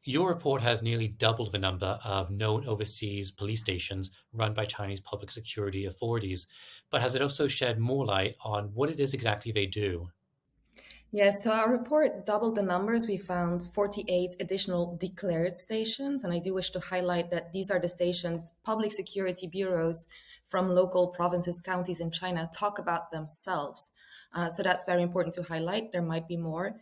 Your report has nearly doubled the number of known overseas police stations run by Chinese public security authorities, but has it also shed more light on what it is exactly they do? Yes, so our report doubled the numbers. We found 48 additional declared stations. And I do wish to highlight that these are the stations public security bureaus from local provinces, counties in China talk about themselves. So that's very important to highlight. There might be more.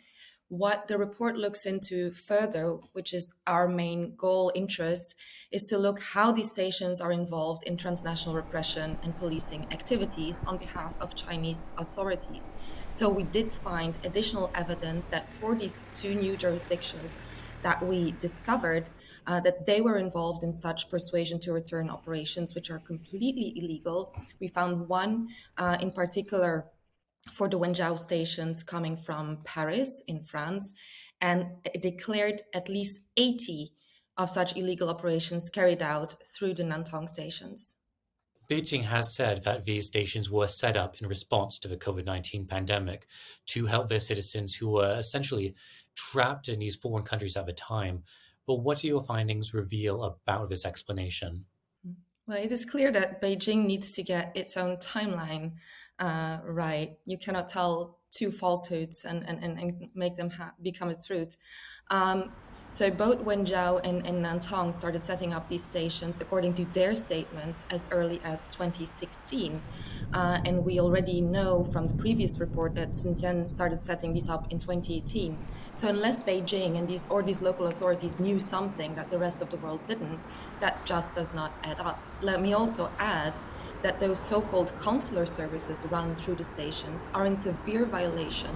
What the report looks into further, which is our main goal interest, is to look how these stations are involved in transnational repression and policing activities on behalf of Chinese authorities. So we did find additional evidence that for these two new jurisdictions that we discovered, that they were involved in such persuasion to return operations, which are completely illegal. We found one in particular for the Wenzhou stations coming from Paris in France, and it declared at least 80 of such illegal operations carried out through the Nantong stations. Beijing has said that these stations were set up in response to the COVID-19 pandemic to help their citizens who were essentially trapped in these foreign countries at the time. But what do your findings reveal about this explanation? Well, it is clear that Beijing needs to get its own timeline right. You cannot tell two falsehoods and make them become a truth. So both Wenzhou and Nantong started setting up these stations according to their statements as early as 2016. And we already know from the previous report that Xinjiang started setting these up in 2018. So unless Beijing and these local authorities knew something that the rest of the world didn't, that just does not add up. Let me also add that those so-called consular services run through the stations are in severe violation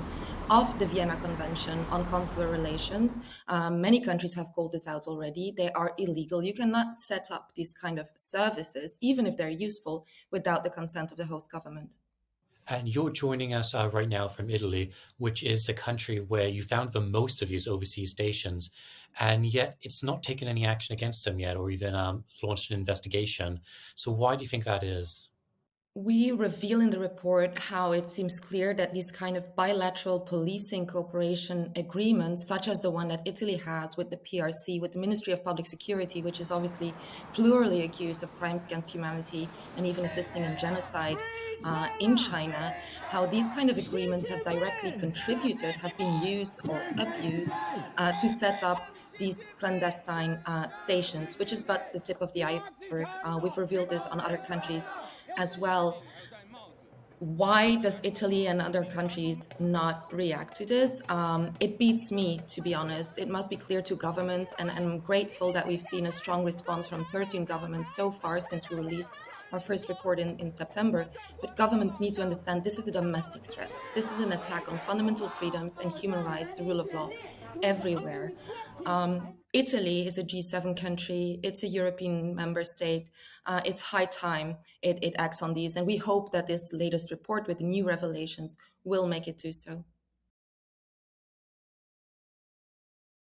of the Vienna Convention on Consular Relations. Many countries have called this out already. They are illegal. You cannot set up these kind of services, even if they're useful, without the consent of the host government. And you're joining us right now from Italy, which is the country where you found the most of these overseas stations, and yet it's not taken any action against them yet, or even launched an investigation. So why do you think that is? We reveal in the report how it seems clear that these kind of bilateral policing cooperation agreements, such as the one that Italy has with the PRC, with the Ministry of Public Security, which is obviously plurally accused of crimes against humanity and even assisting in genocide in China, how these kind of agreements have directly contributed, have been used or abused to set up these clandestine stations, which is but the tip of the iceberg. We've revealed this on other countries as well. Why does Italy and other countries not react to this? It beats me, to be honest. It must be clear to governments, and I'm grateful that we've seen a strong response from 13 governments so far since we released our first report in September. But governments need to understand this is a domestic threat. This is an attack on fundamental freedoms and human rights, the rule of law everywhere. Italy is a G7 country. It's a European member state. It's high time it acts on these. And we hope that this latest report with the new revelations will make it do so.